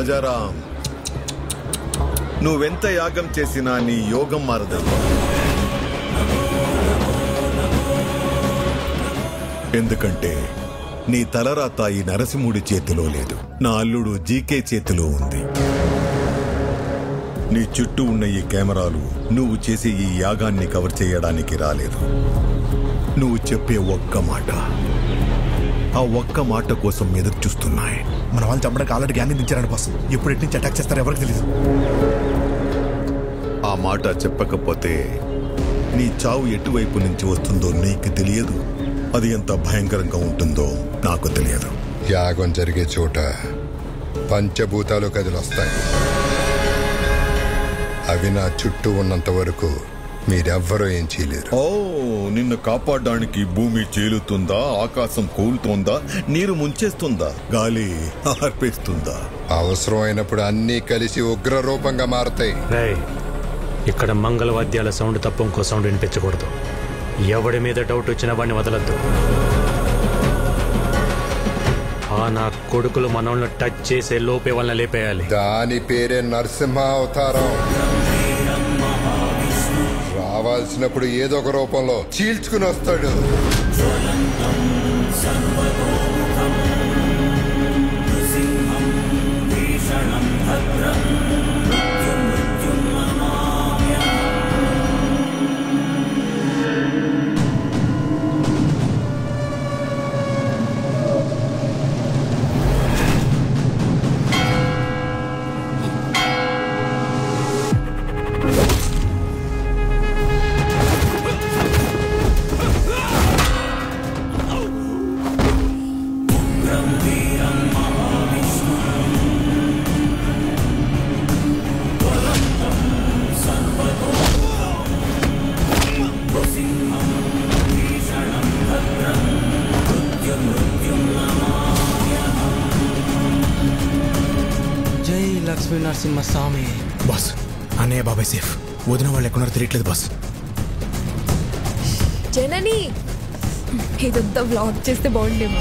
రాజారాం, నువ్వెంత యాగం చేసినా నీ యోగం మారదమ్మా. ఎందుకంటే నీ తలరాత ఈ నరసింహుడి చేతిలో లేదు, నా అల్లుడు జీకే చేతిలో ఉంది. నీ చుట్టూ ఉన్న ఈ కెమెరాలు నువ్వు చేసే ఈ యాగాన్ని కవర్ చేయడానికి రాలేదు. నువ్వు చెప్పే ఒక్క మాట, ఆ ఒక్క మాట కోసం ఎదురు చూస్తున్నాయి. మన వాళ్ళు చంపడానికి ఆల్రెడీ గ్యాంగ్ దించారని బాస్. ఎప్పుడు ఎట్టి నుంచి అటాక్ చేస్తారో ఎవరికి తెలియదు. ఆ మాట చెప్పకపోతే నీ చావు ఎటువైపు నుంచి వస్తుందో నీకు తెలియదు. అది ఎంత భయంకరంగా ఉంటుందో నాకు తెలియదు. యాగం జరిగే చోట పంచభూతాలు కదిలొస్తాయి. అవి నా చుట్టూ ఉన్నంత వరకు మీరెవ్వరూ ఏం చేయలేరు. ఓ, నిన్ను కాపాడడానికి భూమి చీలుతుందా, ఆకాశం కూలుతోందా, నీరు ముంచేస్తుందా, గాలి ఆర్పేస్తుందా? అవసరమైనప్పుడు అన్నీ కలిసి ఉగ్ర రూపంగా మారతాయి. ఇక్కడ మంగళవాద్యాల సౌండ్ తప్ప ఇంకో సౌండ్ వినిపించకూడదు. ఎవడి మీద డౌట్ వచ్చినా వాడిని వదలద్దు. నా కొడుకులు మనల్ని టచ్ చేసే లోపే వాళ్ళని లేపేయాలి. దాని పేరే నరసింహ అవతారం. రావాల్సినప్పుడు ఏదో ఒక రూపంలో చీల్చుకుని వస్తాడు. లక్ష్మీ నరసింహస్వామి. బాస్, అన్నయ్య బాబాయ్ సేఫ్. వదిన వాళ్ళు ఎక్కడున్నారో తెలియట్లేదు బాస్. జనని, ఇదంతా వ్లాగ్ చేస్తే బాగుండేమో.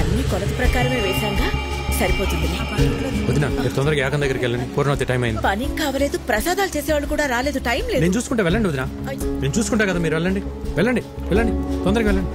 అన్ని కొలత ప్రకారమే వేశాంగా, సరిపోతుంది. తొందరగా యాగం దగ్గరికి వెళ్ళండి. పూర్ణవతి టైం అయింది. పని కావలేదు, ప్రసాదాలు చేసేవాళ్ళు కూడా రాలేదు, టైం లేదు. నేను చూసుకుంటా, వెళ్ళండి వదినా. నేను చూసుకుంటా కదా, మీరు వెళ్ళండి వెళ్ళండి వెళ్ళండి, తొందరగా వెళ్ళండి.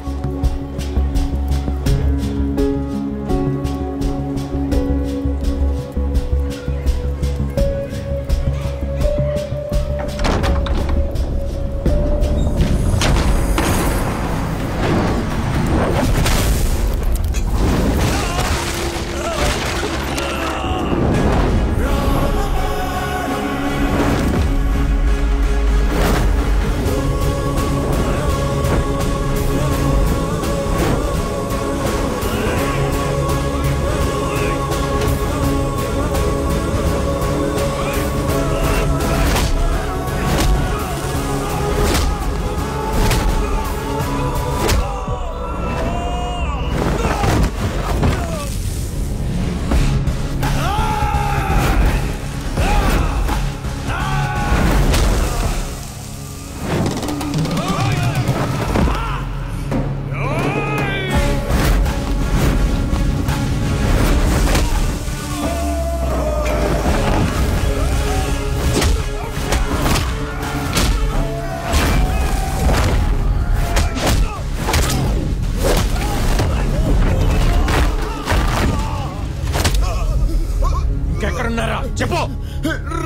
ఎక్కడున్నారా చెప్పు.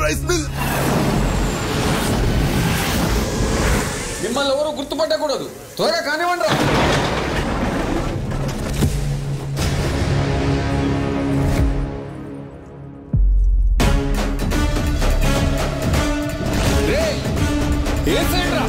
Rice mill. మిమ్మల్ని ఎవరు గుర్తుపట్టకూడదు, త్వరగా కానివ్వండి. ఏ సైడ్ రా?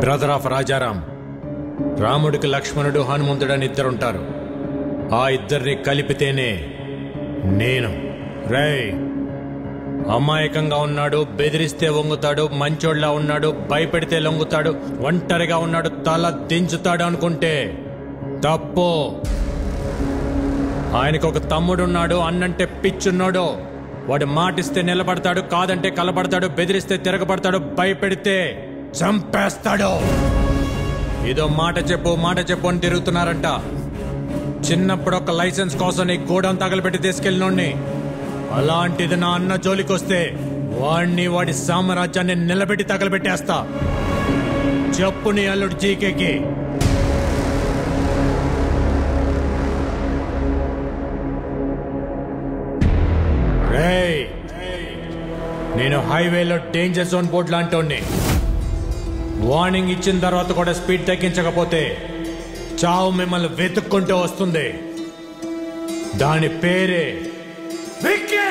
Brother of Rajaram. రాముడికి లక్ష్మణుడు, హనుమంతుడు అని ఇద్దరుంటారు. ఆ ఇద్దరిని కలిపితేనే నేను. రేయ్, అమాయకంగా ఉన్నాడు, బెదిరిస్తే వంగుతాడు, మంచోళ్ళ ఉన్నాడు, భయపెడితే లొంగుతాడు, ఒంటరిగా ఉన్నాడు, తల దించుతాడు అనుకుంటే తప్పు. ఆయనకు ఒక తమ్ముడున్నాడు, అన్నంటే పిచ్చున్నాడు. వాడు మాటిస్తే నిలబడతాడు, కాదంటే కలబడతాడు, బెదిరిస్తే తిరగబడతాడు, భయపెడితే చంపేస్తాడు. ఏదో మాట చెప్పు అని తిరుగుతున్నారంట. చిన్నప్పుడు ఒక లైసెన్స్ కోసం నీ గోడౌన్ తగలబెట్టి తీసుకెళ్ళినోడ్ని. అలాంటిది నా అన్న జోలికొస్తే వాడి సామ్రాజ్యాన్ని నిలబెట్టి తగలబెట్టేస్తా. చెప్పు నీ అల్లుడు జీకేకి. రేయ్, నేను హైవేలో డేంజర్ జోన్ బోర్డు లాంటోని. వార్నింగ్ ఇచ్చిన తర్వాత కూడా స్పీడ్ తగ్గించకపోతే చావు మిమ్మల్ని వెతుక్కుంటూ వస్తుంది. దాని పేరే విక్కీ.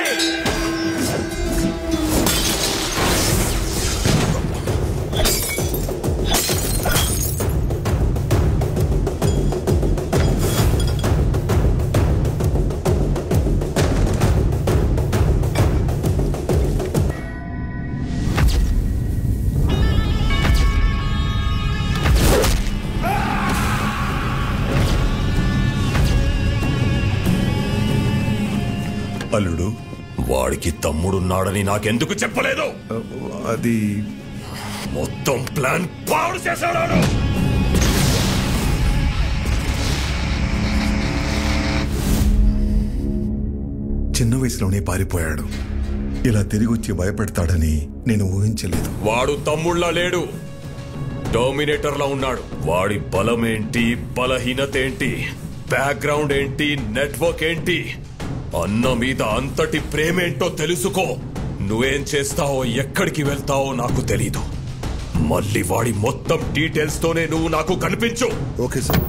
అల్లుడు, వాడికి తమ్ముడున్నాడని నాకెందుకు చెప్పలేదు? అది మొత్తం ప్లాన్ పాడు చేశాడు. చిన్న వయసులోనే పారిపోయాడు. ఇలా తిరిగి వచ్చి భయపెడతాడని నేను ఊహించలేదు. వాడు తమ్ముళ్ళ లేడు, డామినేటర్లా ఉన్నాడు. వాడి బలమేంటి, బలహీనత ఏంటి, బ్యాక్గ్రౌండ్ ఏంటి, నెట్వర్క్ ఏంటి, అన్న మీద అంతటి ప్రేమేంటో తెలుసుకో. నువ్వేం చేస్తావో, ఎక్కడికి వెళ్తావో నాకు తెలీదు. మళ్ళీ వాడి మొత్తం డీటెయిల్స్ తోనే నువ్వు నాకు కనిపించు. Okay sir.